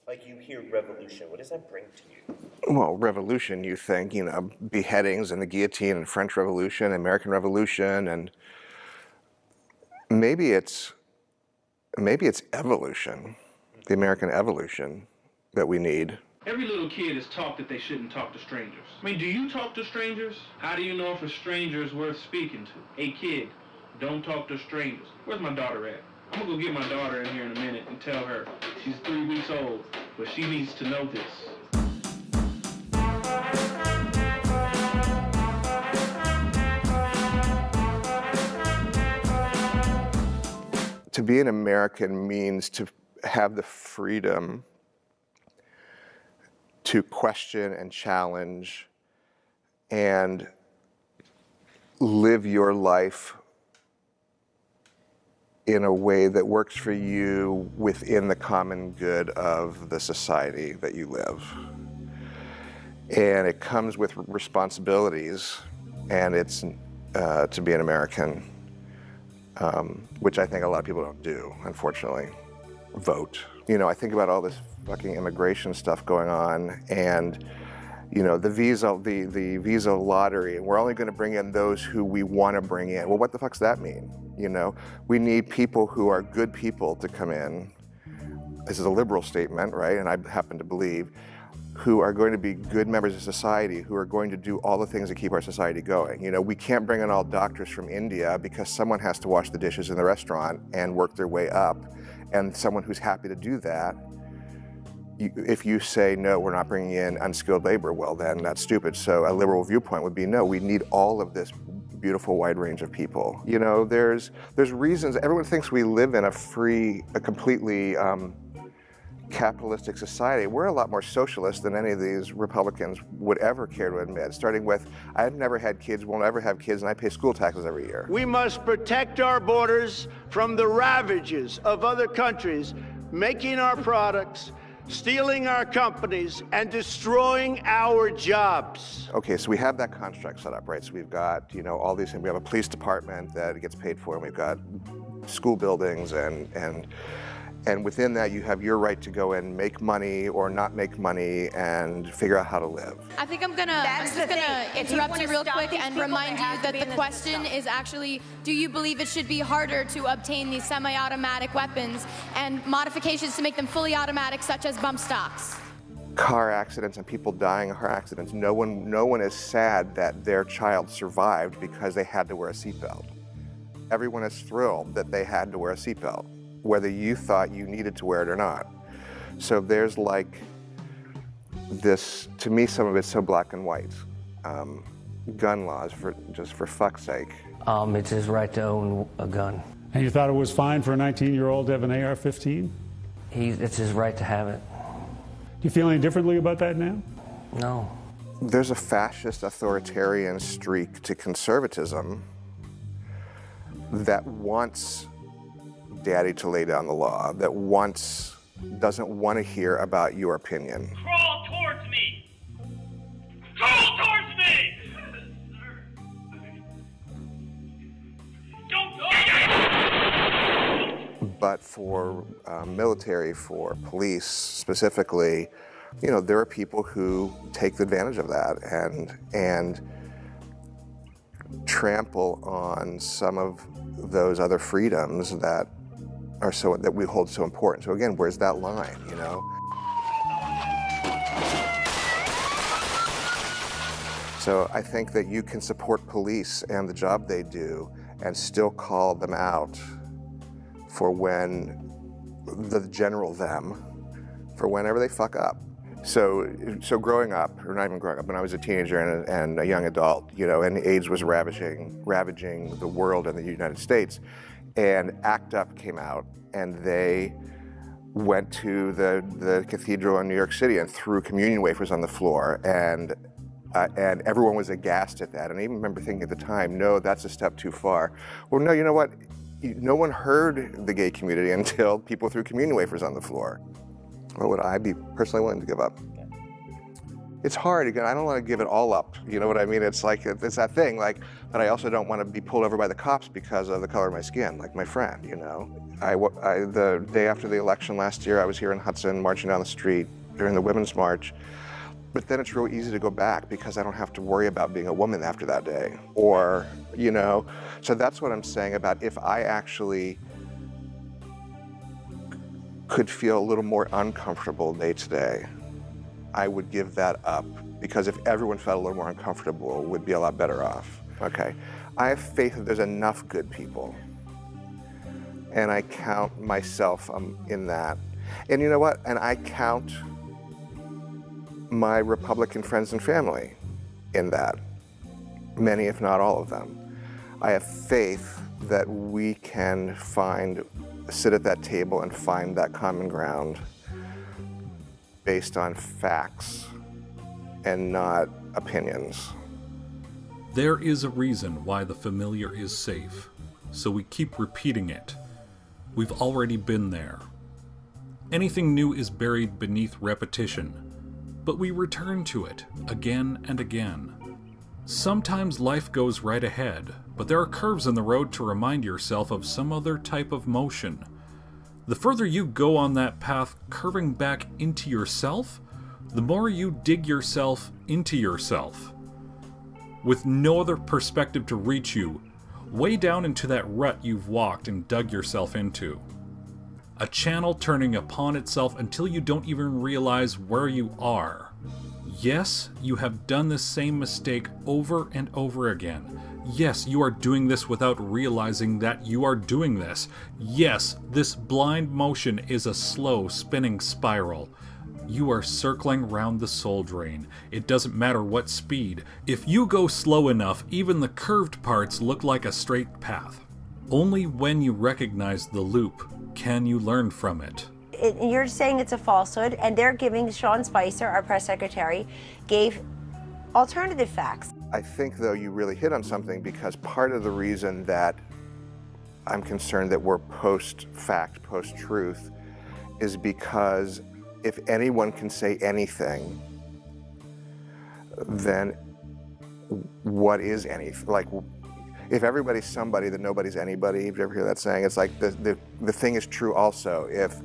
Like you hear revolution, what does that bring to you? Well, revolution, you think, beheadings and the guillotine and French Revolution, American Revolution, and maybe it's evolution, the American evolution that we need. Every little kid is taught that they shouldn't talk to strangers. I mean, do you talk to strangers? How do you know if a stranger is worth speaking to? Hey kid, don't talk to strangers. Where's my daughter at? I'm gonna go get my daughter in here in a minute and tell her she's 3 weeks old, but she needs to know this. To be an American means to have the freedom to question and challenge and live your life in a way that works for you within the common good of the society that you live. And it comes with responsibilities, and it's to be an American, which I think a lot of people don't do, unfortunately. Vote. I think about all this fucking immigration stuff going on, and the visa lottery, and we're only going to bring in those who we want to bring in. Well, what the fuck's that mean? We need people who are good people to come in. This is a liberal statement, right? And I happen to believe who are going to be good members of society, who are going to do all the things that keep our society going. We can't bring in all doctors from India because someone has to wash the dishes in the restaurant and work their way up. And someone who's happy to do that, if you say, no, we're not bringing in unskilled labor, well, then that's stupid. So a liberal viewpoint would be, no, we need all of this beautiful wide range of people. There's reasons. Everyone thinks we live in a completely capitalistic society. We're a lot more socialist than any of these Republicans would ever care to admit, starting with, I've never had kids, won't ever have kids, and I pay school taxes every year. We must protect our borders from the ravages of other countries, making our products, stealing our companies, and destroying our jobs. Okay, so we have that construct set up, right? So we've got, all these things. We have a police department that gets paid for, and we've got school buildings, and within that, you have your right to go and make money or not make money and figure out how to live. I think I'm just gonna interrupt you real quick and remind you that the question is actually, do you believe it should be harder to obtain these semi-automatic weapons and modifications to make them fully automatic, such as bump stocks? Car accidents and people dying in car accidents, no one is sad that their child survived because they had to wear a seatbelt. Everyone is thrilled that they had to wear a seatbelt, whether you thought you needed to wear it or not. So there's like this, to me, some of it's so black and white. Gun laws, for fuck's sake. It's his right to own a gun. And you thought it was fine for a 19-year-old to have an AR-15? It's his right to have it. Do you feel any differently about that now? No. There's a fascist authoritarian streak to conservatism that wants daddy to lay down the law, that doesn't want to hear about your opinion. Crawl towards me! Crawl towards me! Don't. But for military, for police specifically, there are people who take advantage of that and trample on some of those other freedoms that we hold so important. So again, where's that line, So I think that you can support police and the job they do and still call them out for when the general them, for whenever they fuck up. So growing up, or not even growing up, when I was a teenager and a young adult, and AIDS was ravaging the world and the United States, and ACT UP came out, and they went to the cathedral in New York City and threw communion wafers on the floor, and everyone was aghast at that. And I even remember thinking at the time, no, that's a step too far. Well, no, you know what? No one heard the gay community until people threw communion wafers on the floor. What would I be personally willing to give up? It's hard. Again, I don't want to give it all up. You know what I mean? It's like, it's that thing, like, but I also don't want to be pulled over by the cops because of the color of my skin, like my friend, you know? The day after the election last year, I was here in Hudson marching down the street during the Women's March. But then it's real easy to go back because I don't have to worry about being a woman after that day. Or, you know, so that's what I'm saying about if I actually could feel a little more uncomfortable day to day, I would give that up, because if everyone felt a little more uncomfortable, we'd be a lot better off. Okay, I have faith that there's enough good people, and I count myself in that. And you know what? And I count my Republican friends and family in that, many if not all of them. I have faith that we can sit at that table and find that common ground based on facts and not opinions. There is a reason why the familiar is safe, so we keep repeating it. We've already been there. Anything new is buried beneath repetition, but we return to it again and again. Sometimes life goes right ahead, but there are curves in the road to remind yourself of some other type of motion. The further you go on that path, curving back into yourself, the more you dig yourself into yourself. With no other perspective to reach you, way down into that rut you've walked and dug yourself into. A channel turning upon itself until you don't even realize where you are. Yes, you have done the same mistake over and over again. Yes, you are doing this without realizing that you are doing this. Yes, this blind motion is a slow spinning spiral. You are circling round the soul drain. It doesn't matter what speed. If you go slow enough, even the curved parts look like a straight path. Only when you recognize the loop can you learn from it. You're saying it's a falsehood, and they're giving, Sean Spicer, our press secretary, gave alternative facts. I think, though, you really hit on something, because part of the reason that I'm concerned that we're post-fact, post-truth, is because if anyone can say anything, then what is anything? Like, if everybody's somebody, then nobody's anybody. Have you ever hear that saying? It's like the thing is true also. If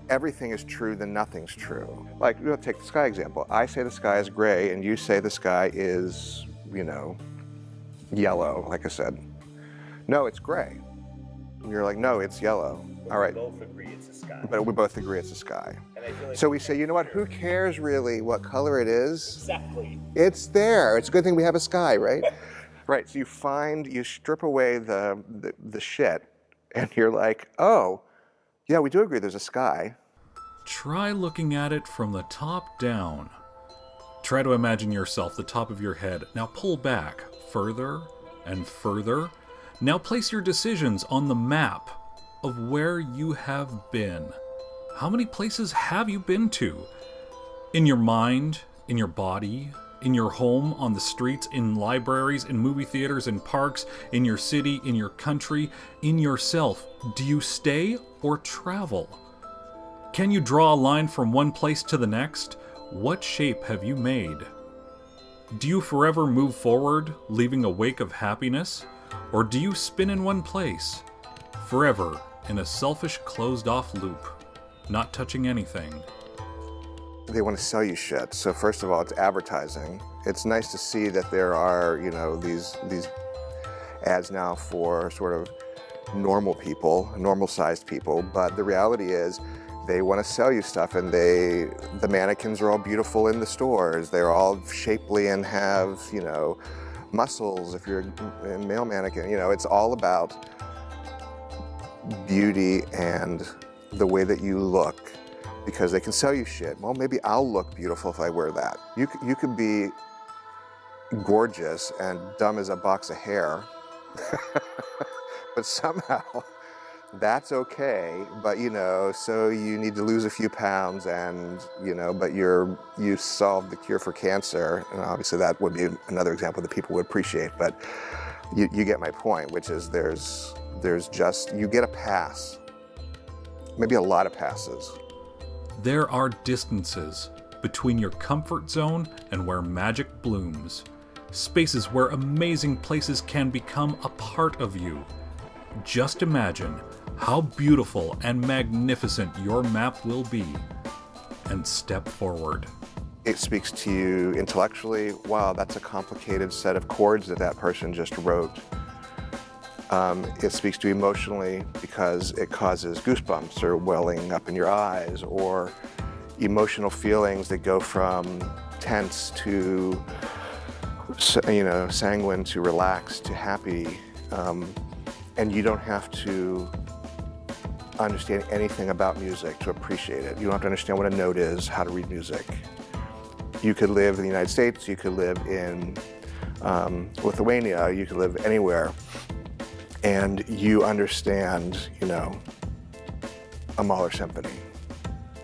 everything is true, then nothing's true. Like, you know, take the sky example. I say the sky is gray, and you say the sky is, you know, yellow, like I said. No, it's gray. And you're like, no, it's yellow. All right. We both agree it's a sky. But we both agree it's a sky. And I feel like So we say, you know what, who cares really what color it is? exactly. It's there. It's a good thing we have a sky, right? Right, so you strip away the shit, and you're like, oh, yeah, we do agree there's a sky. Try looking at it from the top down. Try to imagine yourself the top of your head. Now pull back further and further. Now place your decisions on the map of where you have been. How many places have you been to? In your mind, in your body, in your home, on the streets, in libraries, in movie theaters, in parks, in your city, in your country, in yourself. Do you stay or travel? Can you draw a line from one place to the next? What shape have you made? Do you forever move forward, leaving a wake of happiness? Or do you spin in one place, forever in a selfish, closed-off loop, not touching anything? They want to sell you shit. So first of all, it's advertising. It's nice to see that there are, you know, these ads now for sort of normal people, normal-sized people, but the reality is they want to sell you stuff, and the mannequins are all beautiful in the stores. They're all shapely and have, you know, muscles if you're a male mannequin. You know, it's all about beauty and the way that you look, because they can sell you shit. Well, maybe I'll look beautiful if I wear that. You could be gorgeous and dumb as a box of hair, but somehow that's okay. But, you know, so you need to lose a few pounds, and, you know, but you solved the cure for cancer. And obviously that would be another example that people would appreciate. But you get my point, which is there's just, you get a pass, maybe a lot of passes. There are distances, between your comfort zone and where magic blooms. Spaces where amazing places can become a part of you. Just imagine how beautiful and magnificent your map will be, and step forward. It speaks to you intellectually. Wow, that's a complicated set of chords that that person just wrote. It speaks to you emotionally because it causes goosebumps or welling up in your eyes, or emotional feelings that go from tense to, sanguine to relaxed to happy. And you don't have to understand anything about music to appreciate it. You don't have to understand what a note is, how to read music. You could live in the United States, you could live in Lithuania, you could live anywhere, and you understand, a Mahler symphony.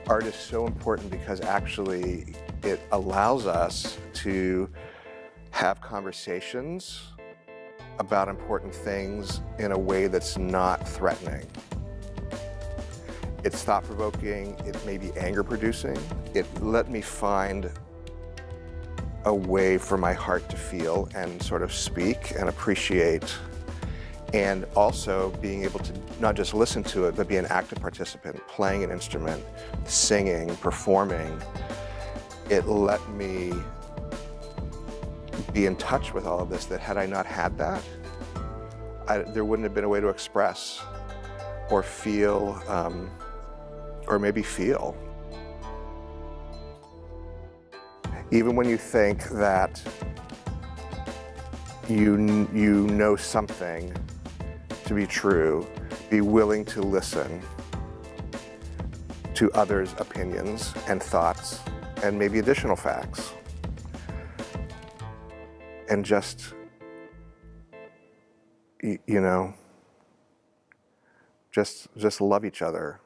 Art is so important because actually it allows us to have conversations about important things in a way that's not threatening. It's thought-provoking, it may be anger-producing. It let me find a way for my heart to feel and sort of speak and appreciate, and also being able to not just listen to it, but be an active participant, playing an instrument, singing, performing. It let me be in touch with all of this, that had I not had that, there wouldn't have been a way to express or feel, or maybe feel. Even when you think that you know something to be true, be willing to listen to others' opinions and thoughts and maybe additional facts. And just, just love each other.